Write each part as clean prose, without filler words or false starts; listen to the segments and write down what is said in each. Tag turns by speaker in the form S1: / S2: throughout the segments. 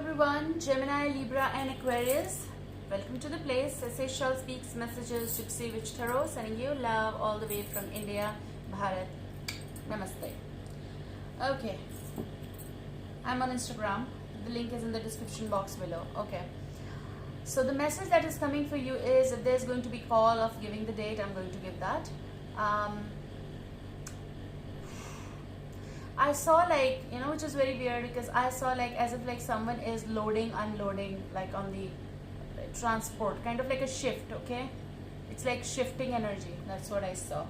S1: everyone, Gemini, Libra and Aquarius. Welcome to the place. Seychelles speaks messages, Gypsy Witch Tarot, sending you love all the way from India, Bharat. Namaste. Okay, I'm on Instagram. The link is in the description box below. Okay. So the message that is coming for you is if there's going to be call of giving the date, I'm going to give that. I saw which is very weird because I saw as if someone is loading, unloading on the transport, kind of like a shift, okay? It's like shifting energy. That's what I saw.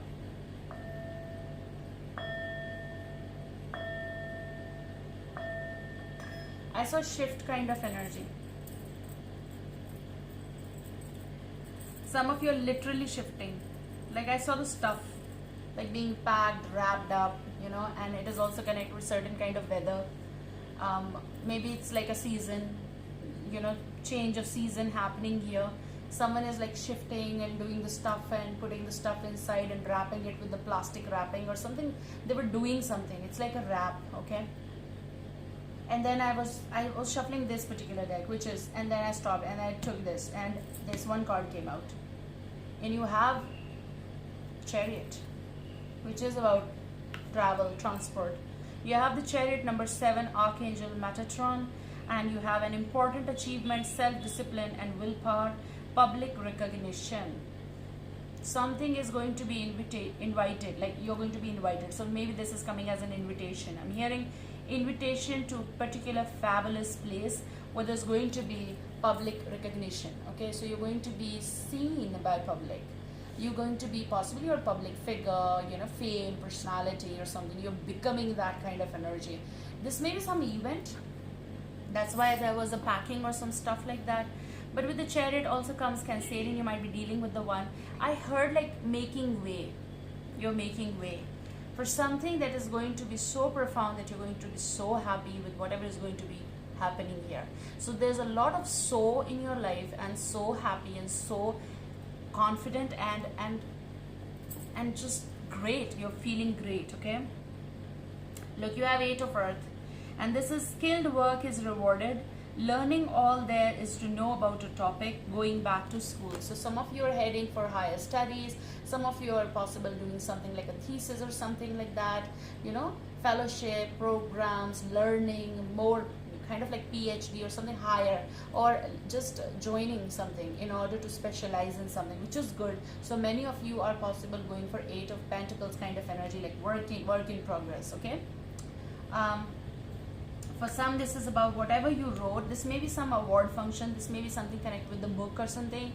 S1: I saw shift kind of energy. Some of you are literally shifting. I saw the stuff being packed, wrapped up, and it is also connected with certain kind of weather. Maybe it's like a season, change of season happening here. Someone is shifting and doing the stuff and putting the stuff inside and wrapping it with the plastic wrapping or something. They were doing something. It's like a wrap, okay? And then I was shuffling this particular deck, and then I stopped and I took this, and this one card came out. And you have Chariot, which is about travel, transport. You have the Chariot number 7, Archangel Metatron, and you have an important achievement, self-discipline and willpower, public recognition. Something is going to be invited, you're going to be invited. So maybe this is coming as an invitation. I'm hearing invitation to a particular fabulous place where there's going to be public recognition. Okay, so you're going to be seen by public. You're going to be possibly your public figure, fame, personality or something. You're becoming that kind of energy. This may be some event. That's why there was a packing or some stuff like that. But with the Chariot also comes Cancerian. You might be dealing with the one. I heard making way. You're making way for something that is going to be so profound that you're going to be so happy with whatever is going to be happening here. So there's a lot of so in your life and so happy and so confident and just great. You're feeling great, okay? Look, you have 8 of Earth, and this is skilled work is rewarded. Learning all there is to know about a topic, going back to school. So some of you are heading for higher studies. Some of you are possible doing something like a thesis or something like that, fellowship programs, learning more, kind of like PhD or something higher, or just joining something in order to specialize in something, which is good. So many of you are possible going for 8 of Pentacles kind of energy, work in progress, okay? For some, this is about whatever you wrote. This may be some award function. This may be something connected with the book or something.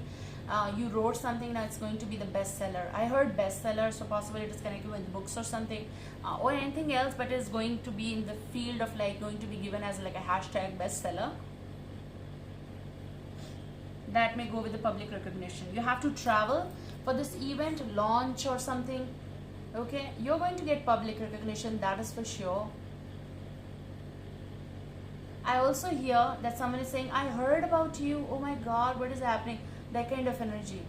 S1: You wrote something, now it's going to be the bestseller. I heard bestseller, so possibly it is connected with books or something, or anything else, but it's going to be in the field of going to be given as a hashtag bestseller. That may go with the public recognition. You have to travel for this event, launch or something, okay? You're going to get public recognition, that is for sure. I also hear that someone is saying, I heard about you, oh my God, what is happening? That kind of energy,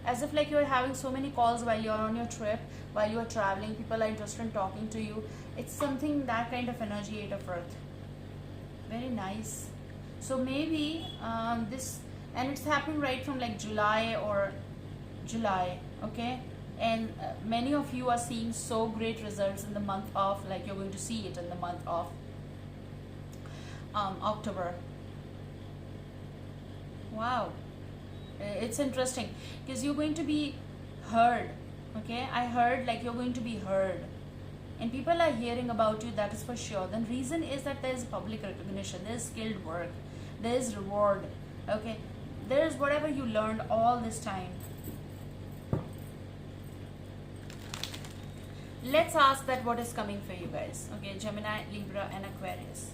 S1: as if you're having so many calls while you're on your trip, while you're traveling. People are interested in talking to you. It's something, that kind of energy, 8 of Earth. Very nice. So maybe this, and it's happening right from July, okay? And many of you are seeing so great results in the month of, you're going to see it in the month of October. Wow. It's interesting because you're going to be heard, okay? I heard you're going to be heard and people are hearing about you, that is for sure. The reason is that there is public recognition, there is skilled work, there is reward, okay? There is whatever you learned all this time. Let's ask that what is coming for you guys, okay? Gemini, Libra and Aquarius.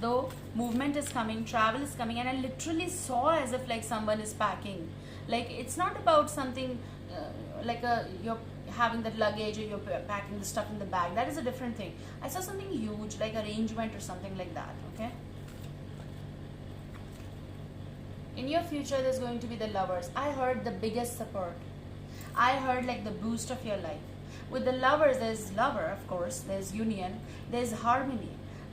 S1: Though movement is coming, travel is coming, and I literally saw as if someone is packing. It's not about something you're having that luggage or you're packing the stuff in the bag. That is a different thing. I saw something huge, arrangement or something like that, okay? In your future, there's going to be the Lovers. I heard the biggest support. I heard the boost of your life. With the Lovers, there's lover, of course, there's union, there's harmony.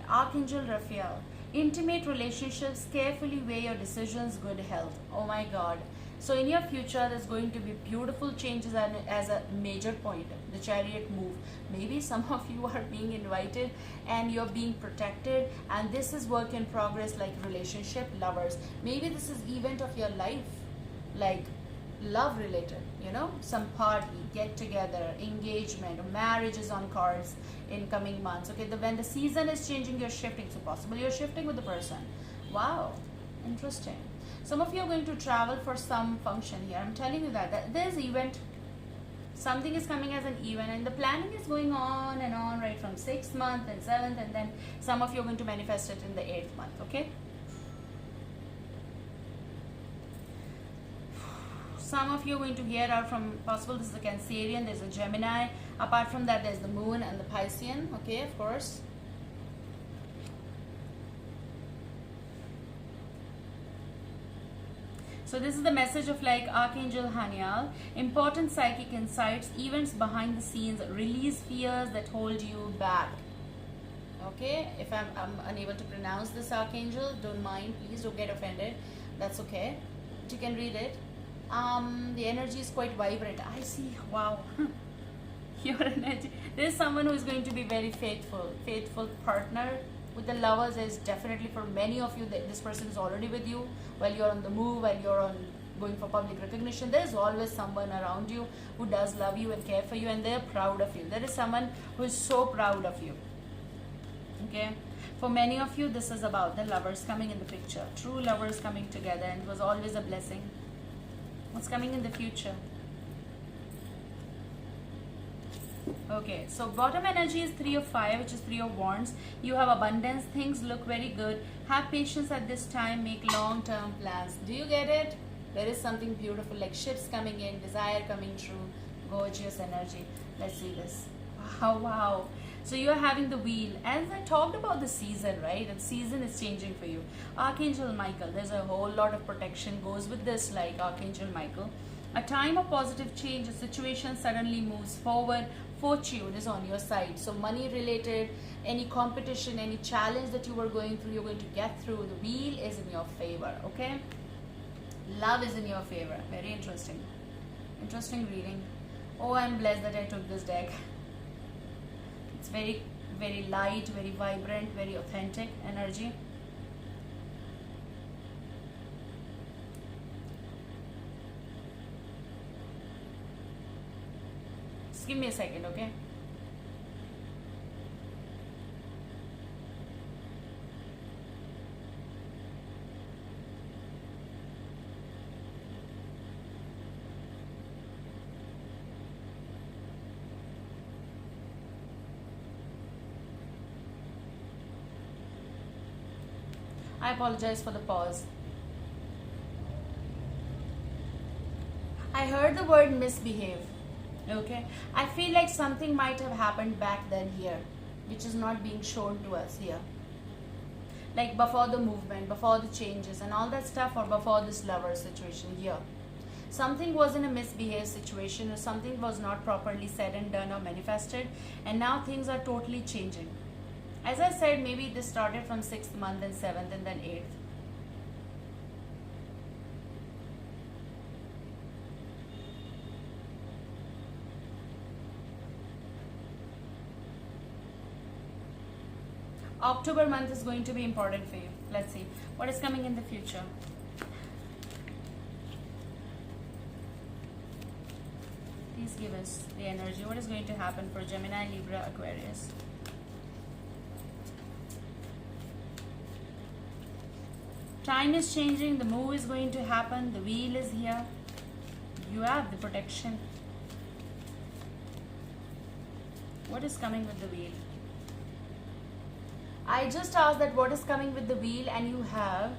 S1: Archangel Raphael. Intimate relationships, carefully weigh your decisions, good health. Oh my god. So in your future, there's going to be beautiful changes, and as a major point, the chariot move. Maybe some of you are being invited and you're being protected, and this is work in progress, like relationship, lovers. Maybe this is event of your life, like love related, you know, some party, get together, engagement, marriage is on cards in coming months. Okay, when the season is changing, you're shifting. So possible you're shifting with the person. Wow, interesting. Some of you are going to travel for some function here. I'm telling you that there's event, something is coming as an event, and the planning is going on and on, right from 6th month and 7th, and then some of you are going to manifest it in the 8th month. Okay, some of you are going to hear out from, possible this is a Cancerian, there's a Gemini. Apart from that, there's the Moon and the Piscean. Okay, of course. So this is the message of like Archangel Haniel. Important psychic insights, events behind the scenes, release fears that hold you back. Okay, if I'm unable to pronounce this archangel, don't mind, please don't get offended. That's okay. But you can read it. The energy is quite vibrant. I see. Wow. Your energy. There's someone who is going to be very faithful partner. With the lovers, is definitely for many of you that this person is already with you while you're on the move, while you're on going for public recognition. There's always someone around you who does love you and care for you, and they're proud of you. There is someone who is so proud of you. Okay, for many of you, this is about the lovers coming in the picture, true lovers coming together, and it was always a blessing. What's coming in the future? Okay, so bottom energy is 3 of fire, which is 3 of wands. You have abundance, things look very good. Have patience at this time, make long-term plans. Do you get it? There is something beautiful, like ships coming in, desire coming true, gorgeous energy. Let's see this. Wow, wow. So you are having the wheel. As I talked about the season, right? The season is changing for you. Archangel Michael, there's a whole lot of protection goes with this, like Archangel Michael. A time of positive change, a situation suddenly moves forward. Fortune is on your side. So money related, any competition, any challenge that you were going through, you're going to get through. The wheel is in your favor, okay? Love is in your favor. Very interesting. Interesting reading. Oh, I'm blessed that I took this deck. It's very, very light, very vibrant, very authentic energy. Just give me a second, okay? I apologize for the pause. I heard the word misbehave. Okay, I feel like something might have happened back then here, which is not being shown to us here. Like before the movement, before the changes and all that stuff, or before this lover situation here. Something was in a misbehaved situation, or something was not properly said and done or manifested, and now things are totally changing. As I said, maybe this started from 6th month and 7th and then 8th. October month is going to be important for you. Let's see what is coming in the future. Please give us the energy. What is going to happen for Gemini, Libra, Aquarius? Time is changing. The move is going to happen. The wheel is here. You have the protection. What is coming with the wheel? I just asked that what is coming with the wheel, and you have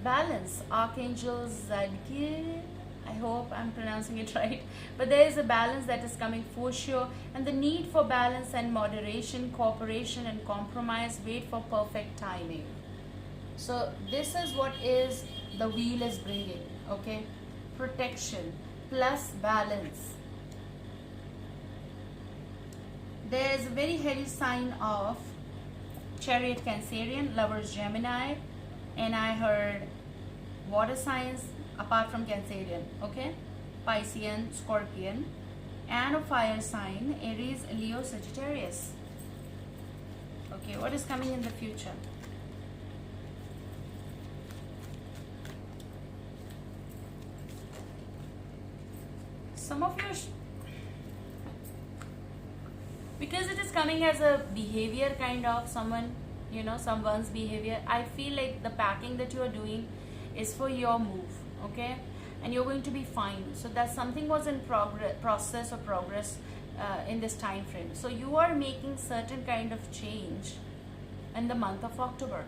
S1: balance. Archangel Zadkiel. I hope I'm pronouncing it right. But there is a balance that is coming for sure. And the need for balance and moderation, cooperation and compromise. Wait for perfect timing. So this is what is the wheel is bringing. Okay. Protection plus balance. There is a very heavy sign of Chariot Cancerian, Lovers Gemini, and I heard water signs apart from Cancerian, okay? Piscean, Scorpion, and a fire sign, Aries, Leo, Sagittarius. Okay, what is coming in the future? Some of your because it is coming as a behavior kind of someone, you know, someone's behavior. I feel like the packing that you are doing is for your move, okay, and you're going to be fine. So that something was in process or progress in this time frame. So you are making certain kind of change in the month of October.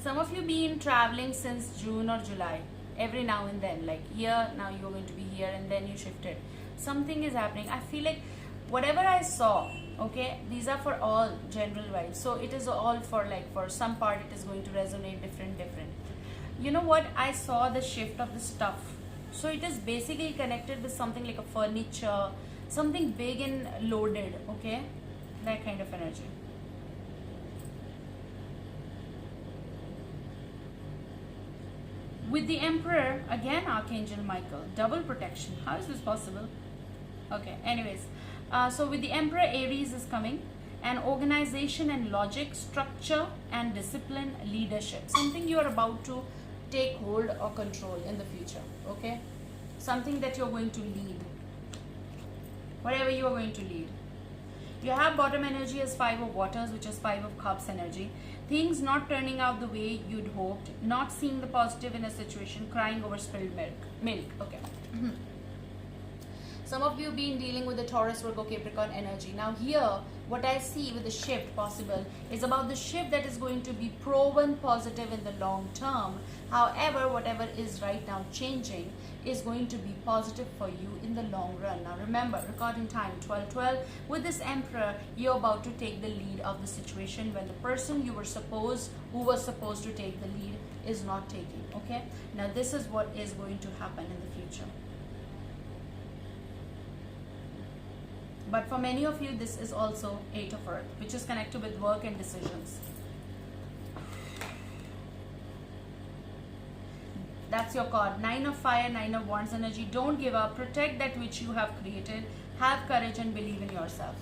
S1: Some of you been traveling since June or July, every now and then, like here, now you're going to be here, and then you shifted. Something is happening. I feel like whatever I saw, okay, these are for all general vibes. So it is all for, like, for some part it is going to resonate different. You know what? I saw the shift of the stuff. So it is basically connected with something like a furniture, something big and loaded, okay? That kind of energy. With the Emperor, again Archangel Michael, double protection. How is this possible? Okay, anyways. So with the Emperor, Aries is coming, and organization and logic, structure and discipline, leadership. Something you are about to take hold or control in the future, okay? Something that you're going to lead. Whatever you are going to lead. You have bottom energy as 5 of waters, which is 5 of cups energy. Things not turning out the way you'd hoped, not seeing the positive in a situation, crying over spilled milk. Okay. Some of you been dealing with the Taurus, Virgo, Capricorn energy. Now here, what I see with the shift possible is about the shift that is going to be proven positive in the long term. However, whatever is right now changing is going to be positive for you in the long run. Now remember, recording time 12:12. With this Emperor, you're about to take the lead of the situation when the person who was supposed to take the lead is not taking. Okay. Now this is what is going to happen in the future. But for many of you, this is also 8 of Earth, which is connected with work and decisions. That's your card. 9 of Fire, 9 of Wands energy. Don't give up. Protect that which you have created. Have courage and believe in yourself.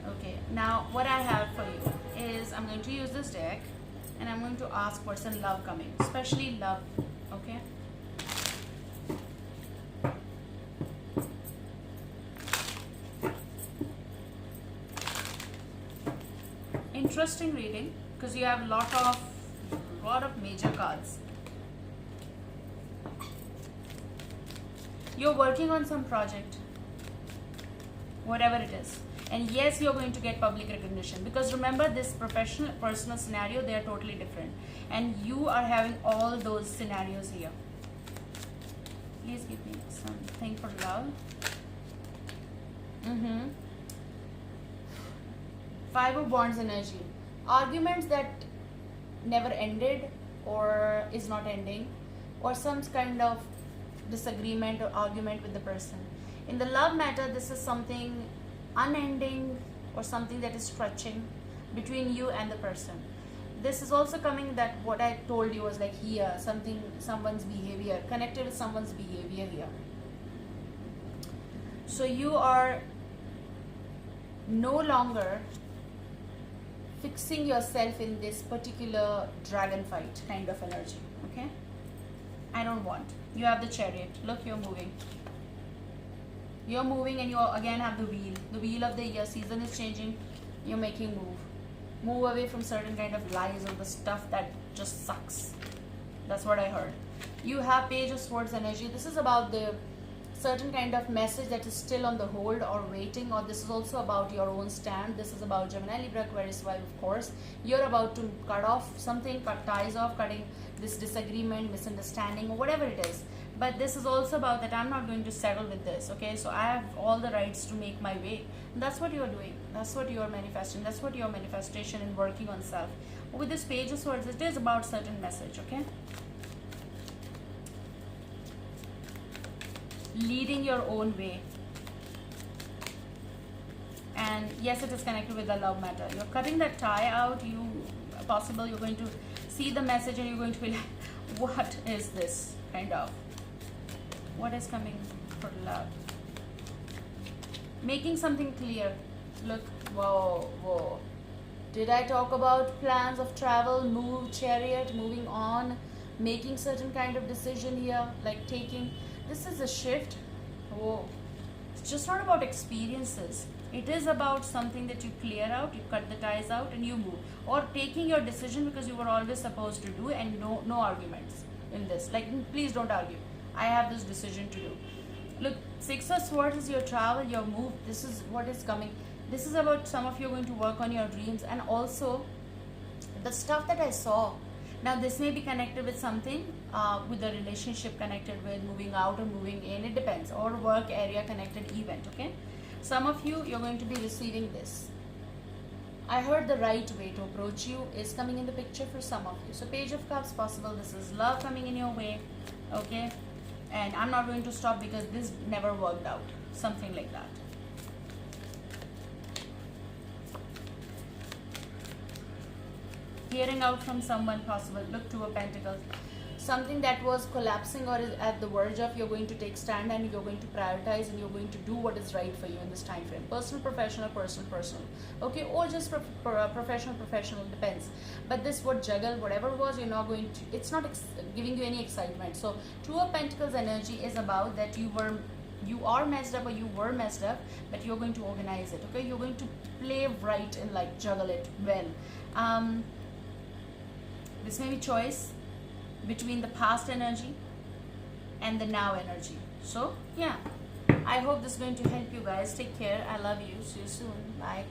S1: Okay, now what I have for you is I'm going to use this deck and I'm going to ask what's in love coming, especially love. Okay. Interesting reading because you have a lot of major cards. You're working on some project, whatever it is, and yes, you're going to get public recognition, because remember, this professional personal scenario, they are totally different, and you are having all those scenarios here. Please give me something for love. 5 of Wands energy. Arguments that never ended or is not ending, or some kind of disagreement or argument with the person. In the love matter, this is something unending or something that is stretching between you and the person. This is also coming that what I told you was like here, someone's behavior, connected with someone's behavior here. So you are no longer fixing yourself in this particular dragon fight kind of energy, okay? I don't want. You have the Chariot. Look, you're moving. You're moving, and you again have the wheel. The wheel of the year. Season is changing. You're making move. Move away from certain kind of lies or the stuff that just sucks. That's what I heard. You have Page of Swords energy. This is about the certain kind of message that is still on the hold or waiting, or this is also about your own stand. This is about Gemini, Libra, Aquarius, Vibe, of course. You're about to cut off something, cut ties off, cutting this disagreement, misunderstanding, or whatever it is. But this is also about that I'm not going to settle with this, okay? So I have all the rights to make my way. And that's what you're doing. That's what you're manifesting. That's what your manifestation and working on self. With this Page of Swords, it is about certain message, okay? leading your own way. And yes, it is connected with the love matter. You're cutting that tie out. You're going to see the message and you're going to be like, what is this kind of? What is coming for love? Making something clear. Look, whoa. Did I talk about plans of travel, move, chariot, moving on, making certain kind of decision here, like taking, this is a shift. Whoa. It's just not about experiences. It is about something that you clear out, you cut the ties out and you move. Or taking your decision because you were always supposed to do, and no arguments in this. Like, please don't argue. I have this decision to do. Look, Six of Swords is your travel, your move. This is what is coming. This is about some of you going to work on your dreams, and also the stuff that I saw. Now this may be connected with something, with the relationship connected with moving out or moving in. It depends. Or work area connected event. Okay. Some of you, you're going to be receiving this. I heard the right way to approach you is coming in the picture for some of you. So Page of Cups possible. This is love coming in your way. Okay. And I'm not going to stop because this never worked out. Something like that. Hearing out from someone possible. Look, Two of Pentacles. Something that was collapsing or is at the verge of, you're going to take stand and you're going to prioritize and you're going to do what is right for you in this time frame. Personal, professional, personal. Okay, or just professional, depends. But this would juggle, whatever was, you're not going to, it's not giving you any excitement. So Two of Pentacles energy is about that you are messed up or you were messed up, but you're going to organize it. Okay, you're going to play right and like juggle it well. This may be choice between the past energy and the now energy. So yeah, I hope this is going to help you guys. Take care. I love you. See you soon. Bye.